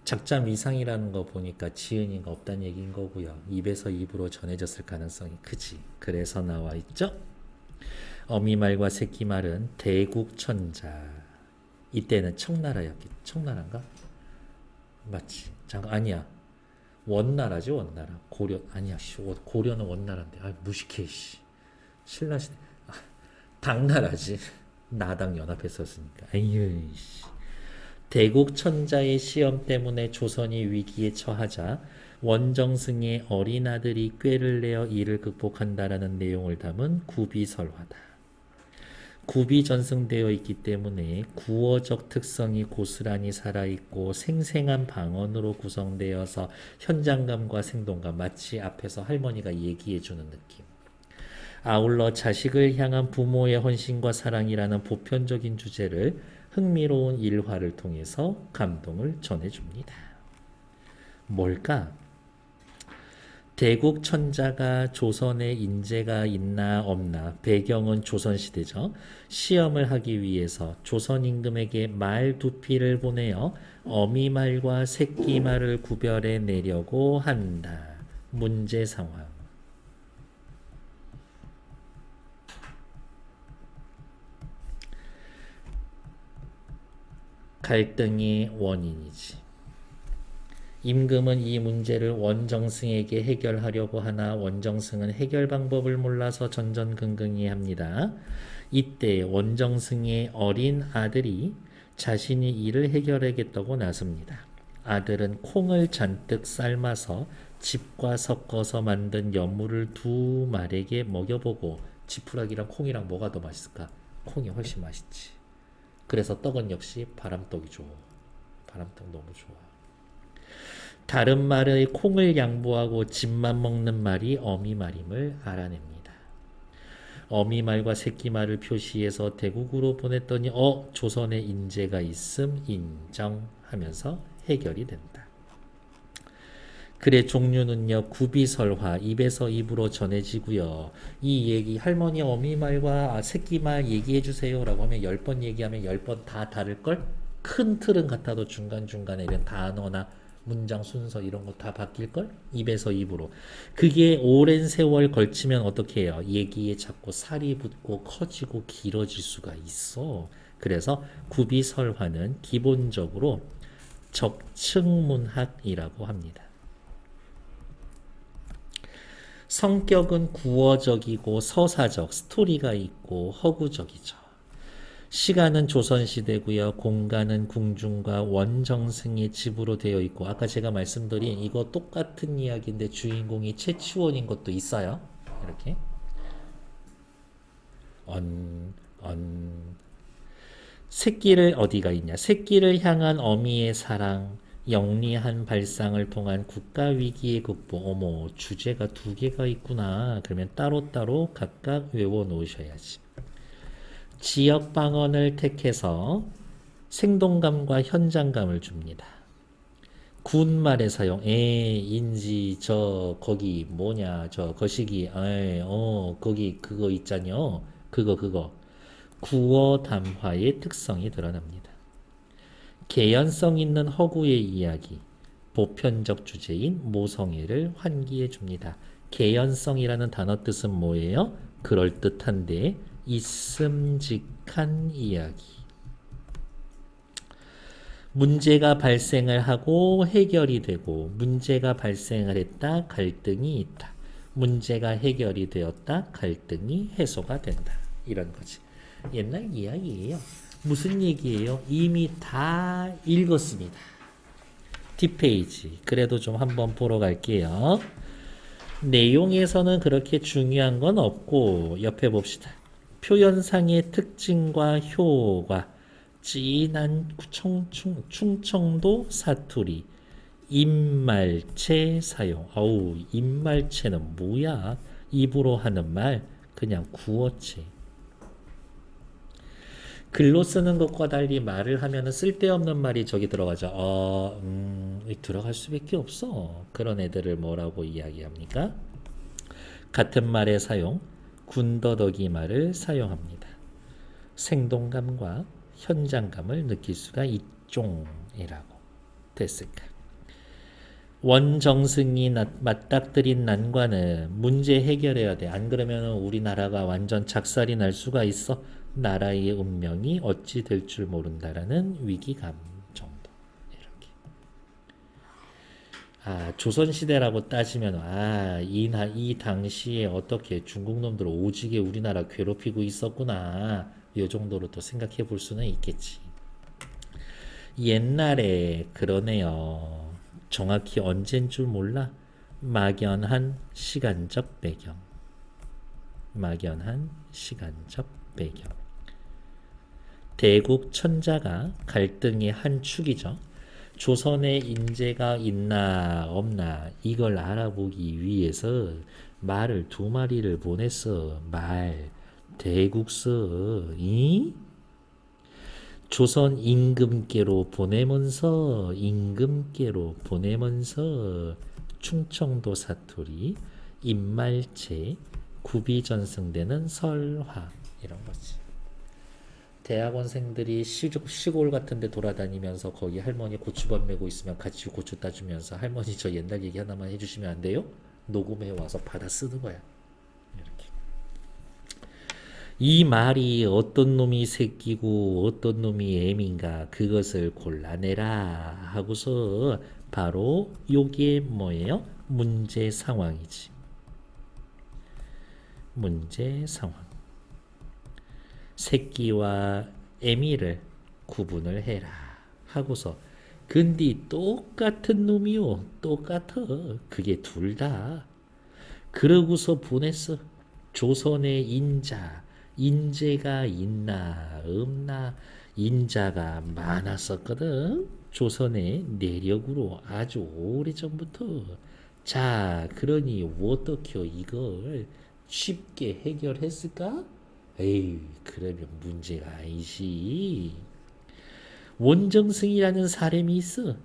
작자 이상이라는 거 보니까 지은이가 없다는 얘기인 거고요. 입에서 입으로 전해졌을 가능성이 크지. 그래서 나와 있죠. 어미말과 새끼말은 대국천자. 이때는 청나라였기. 청나라인가? 맞지. 잠깐 아니야. 원나라지 원나라. 고려 아니야. 고려는 원나라인데. 아 무식해. 씨. 신라시대. 당나라지. 나당 연합했었으니까. 아유. 씨. 대국천자의 시험 때문에 조선이 위기에 처하자 원정승의 어린 아들이 꾀를 내어 이를 극복한다라는 내용을 담은 구비설화다. 굽이 전승되어 있기 때문에 구어적 특성이 고스란히 살아있고 생생한 방언으로 구성되어서 현장감과 생동감, 마치 앞에서 할머니가 얘기해주는 느낌. 아울러 자식을 향한 부모의 헌신과 사랑이라는 보편적인 주제를 흥미로운 일화를 통해서 감동을 전해줍니다. 뭘까? 대국 천자가 조선에 인재가 있나 없나, 배경은 조선시대죠. 시험을 하기 위해서 조선 임금에게 말 두 피를 보내어 어미말과 새끼말을 구별해 내려고 한다. 문제 상황. 갈등의 원인이지. 임금은 이 문제를 원정승에게 해결하려고 하나 원정승은 해결 방법을 몰라서 전전긍긍해합니다. 이때 원정승의 어린 아들이 자신이 이를 해결하겠다고 나섭니다. 아들은 콩을 잔뜩 삶아서 짚과 섞어서 만든 여물을 두 말에게 먹여보고, 지푸라기랑 콩이랑 뭐가 더 맛있을까? 콩이 훨씬 맛있지. 그래서 떡은 역시 바람떡이 좋아. 바람떡 너무 좋아. 다른 말의 콩을 양보하고 짚만 먹는 말이 어미말임을 알아냅니다. 어미말과 새끼말을 표시해서 대국으로 보냈더니 조선에 인재가 있음 인정하면서 해결이 된다. 글의 종류는요, 구비설화, 입에서 입으로 전해지고요. 이 얘기, 할머니 어미말과 새끼말 얘기해주세요 라고 하면 10번 얘기하면 10번 다 다를걸? 큰 틀은 같아도 중간중간에 이런 단어나 문장 순서 이런 거 다 바뀔걸? 입에서 입으로. 그게 오랜 세월 걸치면 어떻게 해요? 얘기에 자꾸 살이 붙고 커지고 길어질 수가 있어. 그래서 구비설화는 기본적으로 적층문학이라고 합니다. 성격은 구어적이고 서사적, 스토리가 있고 허구적이죠. 시간은 조선시대고요. 공간은 궁중과 원정승의 집으로 되어 있고, 아까 제가 말씀드린 이거 똑같은 이야기인데 주인공이 최치원인 것도 있어요. 이렇게 새끼를 어디가 있냐? 새끼를 향한 어미의 사랑, 영리한 발상을 통한 국가 위기의 극복. 어머, 주제가 두 개가 있구나. 그러면 따로따로 각각 외워 놓으셔야지. 지역 방언을 택해서 생동감과 현장감을 줍니다. 군말의 사용, 인지, 거기, 뭐냐, 거시기, 거기, 그거 있잖요. 그거. 구어 담화의 특성이 드러납니다. 개연성 있는 허구의 이야기, 보편적 주제인 모성애를 환기해 줍니다. 개연성이라는 단어 뜻은 뭐예요? 그럴듯한데 있음직한 이야기. 문제가 발생을 하고 해결이 되고, 문제가 발생을 했다, 갈등이 있다. 문제가 해결이 되었다, 갈등이 해소가 된다. 이런 거지. 옛날 이야기예요. 무슨 얘기예요? 이미 다 읽었습니다. 뒷페이지. 그래도 좀 한번 보러 갈게요. 내용에서는 그렇게 중요한 건 없고, 옆에 봅시다. 표현상의 특징과 효과, 진한 충청도 사투리, 입말체 사용. 입말체는 뭐야? 입으로 하는 말, 그냥 구어체. 글로 쓰는 것과 달리 말을 하면 쓸데없는 말이 저기 들어가죠. 들어갈 수밖에 없어. 그런 애들을 뭐라고 이야기합니까? 같은 말의 사용, 군더더기 말을 사용합니다. 생동감과 현장감을 느낄 수가 있종이라고 됐을까? 원정승이 맞닥뜨린 난관은 문제 해결해야 돼. 안 그러면 우리나라가 완전 작살이 날 수가 있어. 나라의 운명이 어찌 될 줄 모른다라는 위기감 정도. 이렇게. 조선시대라고 따지면 이 당시에 어떻게 중국 놈들 오지게 우리나라 괴롭히고 있었구나. 이 정도로 또 생각해 볼 수는 있겠지. 옛날에 그러네요. 정확히 언제인 줄 몰라. 막연한 시간적 배경. 막연한 시간적 배경. 대국 천자가 갈등의 한 축이죠. 조선에 인재가 있나 없나 이걸 알아보기 위해서 말을 2마리를 보냈어. 대국서. 조선 임금께로 보내면서 충청도 사투리 입말체 구비전승되는 설화 이런 거지. 대학원생들이 시골 같은 데 돌아다니면서 거기 할머니 고추밥 메고 있으면 같이 고추 따주면서 할머니 저 옛날 얘기 하나만 해주시면 안 돼요? 녹음해 와서 받아 쓰는 거야. 이렇게. 이 말이 어떤 놈이 새끼고 어떤 놈이 애민가 그것을 골라내라 하고서 바로 요게 뭐예요? 문제 상황이지. 문제 상황. 새끼와 애미를 구분을 해라 하고서 근데 똑같은 놈이요. 똑같아. 그게 둘 다. 그러고서 보냈어. 조선의 인재가 있나 없나 인자가 많았었거든. 조선의 내력으로 아주 오래전부터. 자, 그러니 어떻게 이걸 쉽게 해결했을까? 에이, 그러면 문제가 아니지. 원정승이라는 사람이 있어.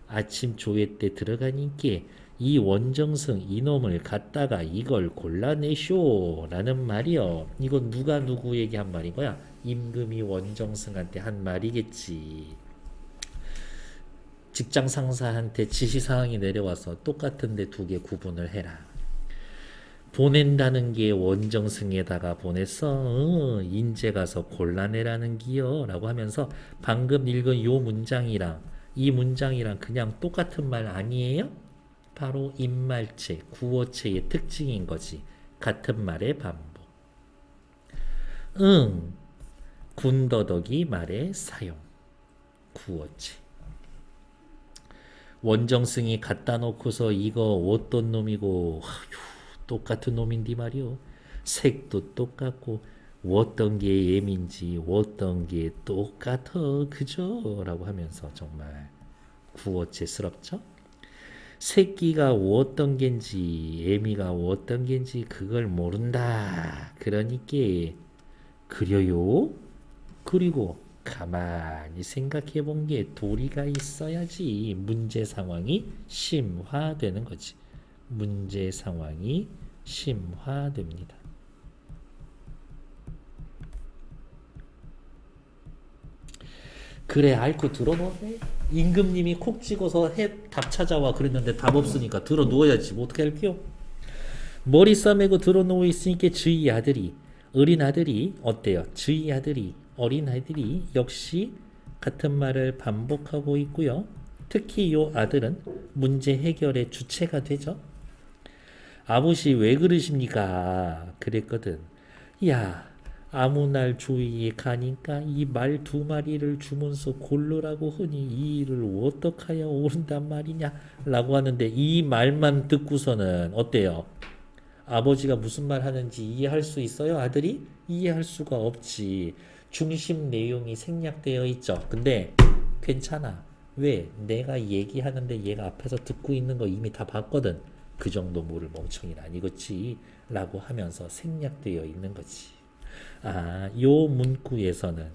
아침 조회 때 들어가니까 이 원정승 이놈을 갖다가 이걸 골라내쇼 라는 말이요. 이건 누가 누구에게 한 말인 거야? 임금이 원정승한테 한 말이겠지. 직장 상사한테 지시사항이 내려와서 똑같은데 2개 구분을 해라. 보낸다는 게 원정승에다가 보냈어. 인제 가서 골라내라는 기요 라고 하면서 방금 읽은 요 문장이랑 이 문장이랑 그냥 똑같은 말 아니에요? 바로 입말체, 구어체의 특징인 거지. 같은 말의 반복. 군더더기 말의 사용. 구어체. 원정승이 갖다 놓고서 이거 어떤 놈이고 똑같은 놈인데 말이요. 색도 똑같고 어떤 게 예민지 어떤 게 똑같아 그죠? 라고 하면서 정말 구어체스럽죠? 새끼가 어떤 겐지 애미가 어떤 겐지 그걸 모른다. 그러니까 그려요. 그리고 가만히 생각해 본 게 도리가 있어야지 문제 상황이 심화되는 거지. 문제 상황이 심화됩니다. 그래 앓고 들어놓네. 임금님이 콕 찍어서 답 찾아와 그랬는데 답 없으니까 들어 누워야지. 뭐 어떻게 할게요? 머리 싸매고 들어 누워 있으니까 저희 아들이 어린 아들이 어때요? 저희 아들이 어린 아들이 역시 같은 말을 반복하고 있고요. 특히 이 아들은 문제 해결의 주체가 되죠. 아버지 왜 그러십니까? 그랬거든. 야, 아무 날 조이에 가니까 이 말 2마리를 주면서 고르라고 하니 이 일을 어떡하여 옳은단 말이냐? 라고 하는데 이 말만 듣고서는 어때요? 아버지가 무슨 말 하는지 이해할 수 있어요? 아들이? 이해할 수가 없지. 중심 내용이 생략되어 있죠. 근데 괜찮아. 왜? 내가 얘기하는데 얘가 앞에서 듣고 있는 거 이미 다 봤거든. 그 정도 모를 멍청이는 아니겠지 라고 하면서 생략되어 있는 거지. 요 문구에서는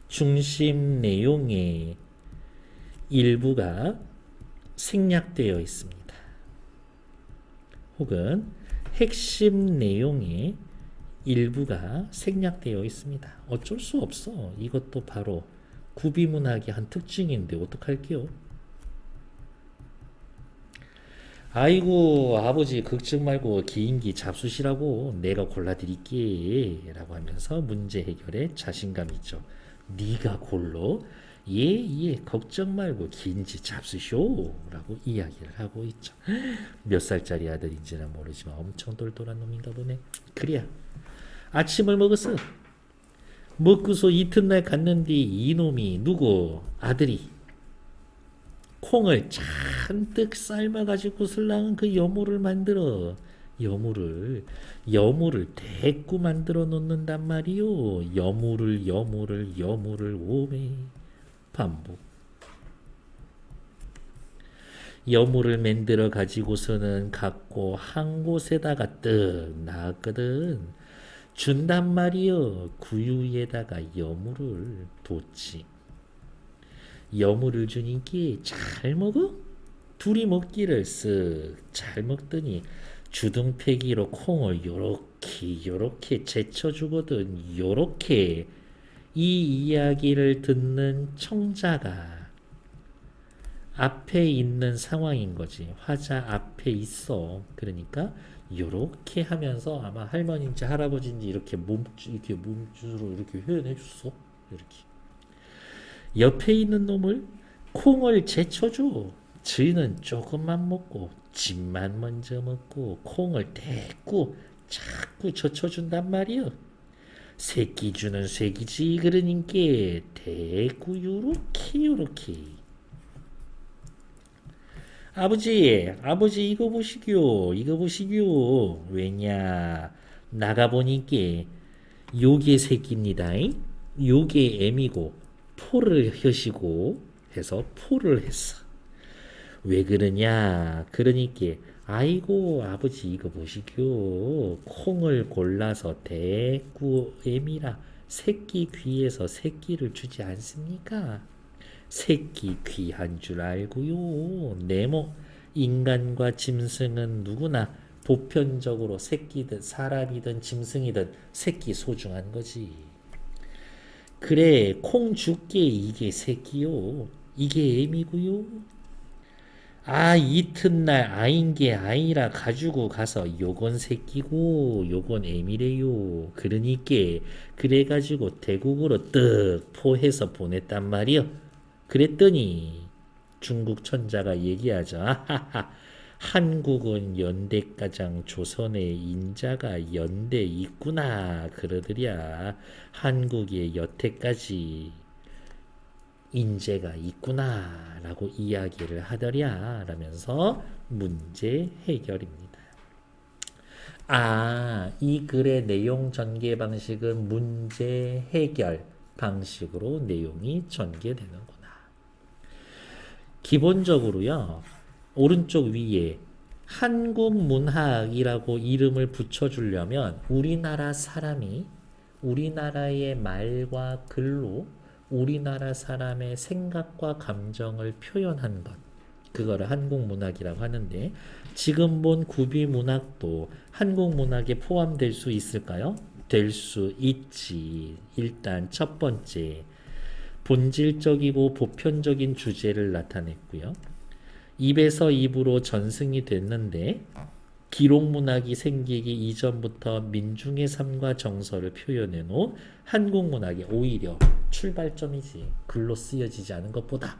중심 내용의 일부가 생략되어 있습니다. 혹은 핵심 내용의 일부가 생략되어 있습니다. 어쩔 수 없어. 이것도 바로 구비문학의 한 특징인데 어떡할게요? 아이고 아버지 걱정 말고 기인기 잡수시라고 내가 골라드릴게 라고 하면서 문제 해결에 자신감 있죠. 네가 골라? 예 걱정 말고 긴지 잡수쇼 라고 이야기를 하고 있죠. 몇 살짜리 아들인지는 모르지만 엄청 똘똘한 놈인가 보네. 그래야 아침을 먹었어. 먹고서 이튿날 갔는데 이놈이 누구 아들이 콩을 잔뜩 삶아가지고 슬랑은 그 여물을 만들어. 여물을 대꾸 만들어 놓는단 말이요. 여물을 오매 반복. 여물을 만들어 가지고서는 갖고 한 곳에다가 떡 나왔거든. 준단 말이요. 구유에다가 여물을 뒀지. 여물을 주니까 잘 먹어? 둘이 먹기를 쓱 잘 먹더니 주둥패기로 콩을 요렇게 제쳐주거든. 요렇게 이 이야기를 듣는 청자가 앞에 있는 상황인 거지. 화자 앞에 있어. 그러니까 요렇게 하면서 아마 할머니인지 할아버지인지 이렇게 몸주로 이렇게 표현해 줬어. 이렇게. 옆에 있는 놈을 콩을 제쳐줘. 쥐는 조금만 먹고 집만 먼저 먹고 콩을 대꾸 자꾸 젖혀준단 말이여. 새끼 주는 새끼지 그러니까 대꾸 요렇게. 아버지 이거 보시기요. 왜냐 나가보니까 요게 새끼입니다. 요게 애미고 포를 하시고 해서 포를 했어. 왜 그러냐? 그러니까 아이고 아버지 이거 보시오. 콩을 골라서 대꾸 애미라 새끼 귀에서 새끼를 주지 않습니까? 새끼 귀한 줄 알고요. 네모 인간과 짐승은 누구나 보편적으로 새끼든 사람이든 짐승이든 새끼 소중한 거지. 그래 콩 줄게 이게 새끼요. 이게 애미고요. 아 이튿날 아인 게 아니라 가지고 가서 요건 새끼고 요건 애미래요. 그러니까 그래가지고 대국으로 떡 포해서 보냈단 말이요. 그랬더니 중국 천자가 얘기하죠. 아하하 한국은 연대가장 조선의 인자가 연대 있구나 그러더랴. 한국에 여태까지 인재가 있구나 라고 이야기를 하더랴 라면서 문제 해결입니다. 이 글의 내용 전개 방식은 문제 해결 방식으로 내용이 전개되는구나. 기본적으로요. 오른쪽 위에 한국문학이라고 이름을 붙여주려면 우리나라 사람이 우리나라의 말과 글로 우리나라 사람의 생각과 감정을 표현한 것, 그거를 한국문학이라고 하는데 지금 본 구비문학도 한국문학에 포함될 수 있을까요? 될 수 있지. 일단 첫 번째 본질적이고 보편적인 주제를 나타냈고요. 입에서 입으로 전승이 됐는데 기록문학이 생기기 이전부터 민중의 삶과 정서를 표현해 놓은 한국문학이 오히려 출발점이지. 글로 쓰여지지 않은 것보다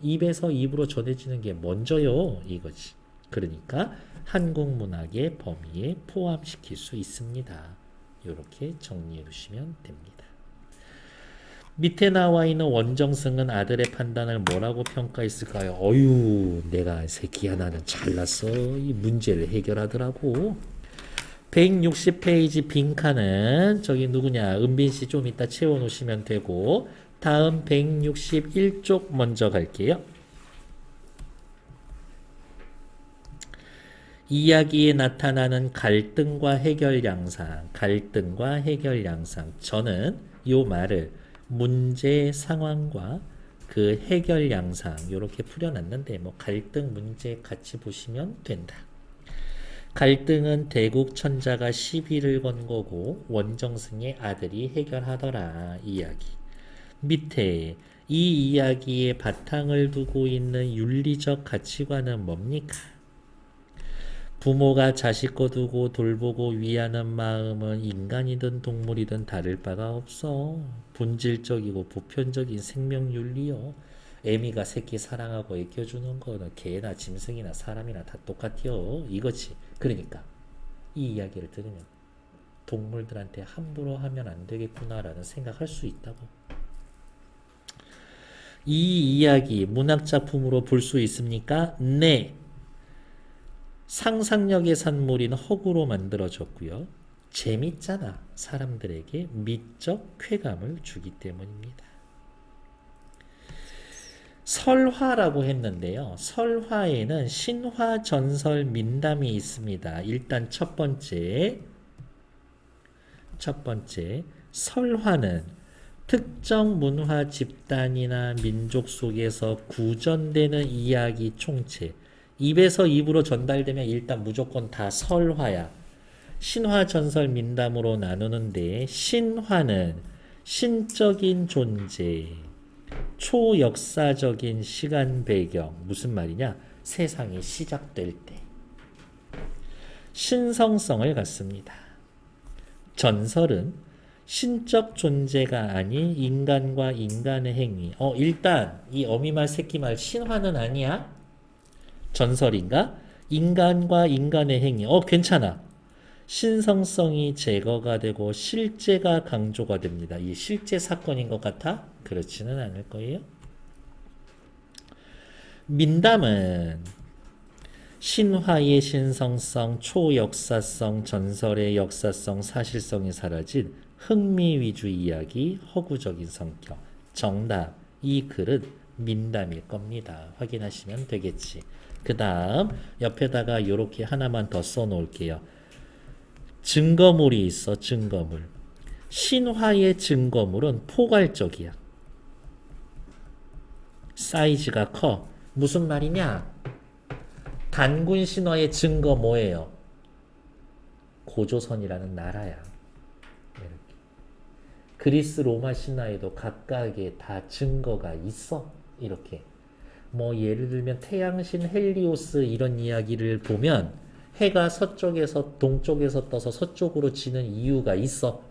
입에서 입으로 전해지는 게 먼저요 이거지. 그러니까 한국문학의 범위에 포함시킬 수 있습니다. 이렇게 정리해 두시면 됩니다. 밑에 나와 있는 원정승은 아들의 판단을 뭐라고 평가했을까요? 어휴 내가 새끼 하나는 잘났어. 이 문제를 해결하더라고. 160페이지 빈칸은 저기 누구냐 은빈씨 좀 이따 채워놓으시면 되고 다음 161쪽 먼저 갈게요. 이야기에 나타나는 갈등과 해결 양상. 저는 요 말을 문제 상황과 그 해결 양상 이렇게 풀어놨는데 뭐 갈등 문제 같이 보시면 된다. 갈등은 대국 천자가 시비를 건 거고 원정승의 아들이 해결하더라 이야기. 밑에 이 이야기에 바탕을 두고 있는 윤리적 가치관은 뭡니까? 부모가 자식 거두고 돌보고 위하는 마음은 인간이든 동물이든 다를 바가 없어. 본질적이고 보편적인 생명윤리요. 애미가 새끼 사랑하고 애껴주는 거는 개나 짐승이나 사람이나 다 똑같요. 이거지. 그러니까 이 이야기를 들으면 동물들한테 함부로 하면 안 되겠구나라는 생각할 수 있다고. 이 이야기 문학작품으로 볼 수 있습니까? 네. 상상력의 산물인 허구로 만들어졌고요. 재밌잖아. 사람들에게 미적 쾌감을 주기 때문입니다. 설화라고 했는데요. 설화에는 신화, 전설, 민담이 있습니다. 일단 첫 번째 설화는 특정 문화 집단이나 민족 속에서 구전되는 이야기 총체, 입에서 입으로 전달되면 일단 무조건 다 설화야. 신화, 전설, 민담으로 나누는데 신화는 신적인 존재, 초역사적인 시간 배경, 무슨 말이냐? 세상이 시작될 때 신성성을 갖습니다. 전설은 신적 존재가 아닌 인간과 인간의 행위. 일단 이 어미말 새끼말 신화는 아니야? 전설인가? 인간과 인간의 행위. 괜찮아. 신성성이 제거가 되고 실제가 강조가 됩니다. 이 실제 사건인 것 같아? 그렇지는 않을 거예요. 민담은 신화의 신성성, 초역사성, 전설의 역사성, 사실성이 사라진 흥미 위주 이야기, 허구적인 성격. 정답, 이 글은 민담일 겁니다. 확인하시면 되겠지. 그 다음 옆에다가 이렇게 하나만 더 써놓을게요. 증거물이 있어. 증거물. 신화의 증거물은 포괄적이야. 사이즈가 커. 무슨 말이냐? 단군 신화의 증거 뭐예요? 고조선이라는 나라야. 이렇게. 그리스 로마 신화에도 각각의 다 증거가 있어. 이렇게. 뭐 예를 들면 태양신 헬리오스 이런 이야기를 보면 해가 서쪽에서 동쪽에서 떠서 서쪽으로 지는 이유가 있어.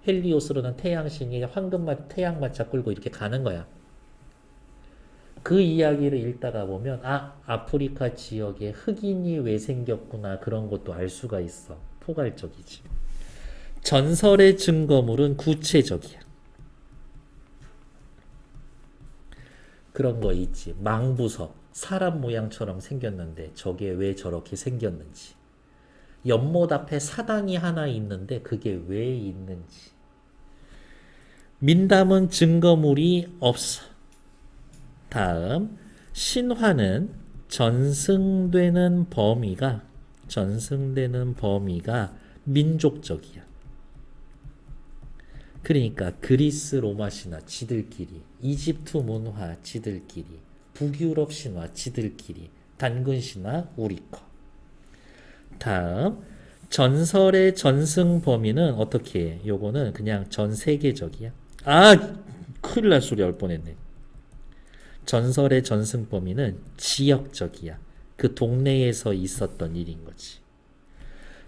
헬리오스로는 태양신이 황금맛 태양마차 끌고 이렇게 가는 거야. 그 이야기를 읽다가 보면 아프리카 지역에 흑인이 왜 생겼구나 그런 것도 알 수가 있어. 포괄적이지. 전설의 증거물은 구체적이야. 그런 거 있지. 망부석. 사람 모양처럼 생겼는데 저게 왜 저렇게 생겼는지. 연못 앞에 사당이 하나 있는데 그게 왜 있는지. 민담은 증거물이 없어. 다음 신화는 전승되는 범위가 민족적이야. 그러니까 그리스 로마 신화 지들끼리, 이집트 문화 지들끼리, 북유럽 신화 지들끼리, 단군 신화 우리 거. 다음 전설의 전승 범위는 어떻게 해? 요거는 그냥 전 세계적이야. 큰일 날 소리 할 뻔했네. 전설의 전승 범위는 지역적이야. 그 동네에서 있었던 일인 거지.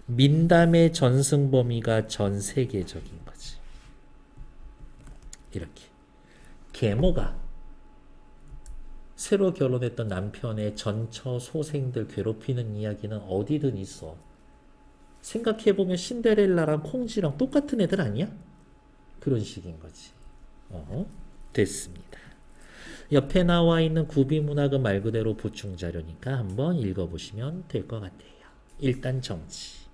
민담의 전승 범위가 전 세계적인 거지. 이렇게. 계모가 새로 결혼했던 남편의 전처 소생들 괴롭히는 이야기는 어디든 있어. 생각해보면 신데렐라랑 콩쥐랑 똑같은 애들 아니야? 그런 식인 거지. 됐습니다. 옆에 나와 있는 구비문학은 말 그대로 보충 자료니까 한번 읽어보시면 될 것 같아요. 일단 정치.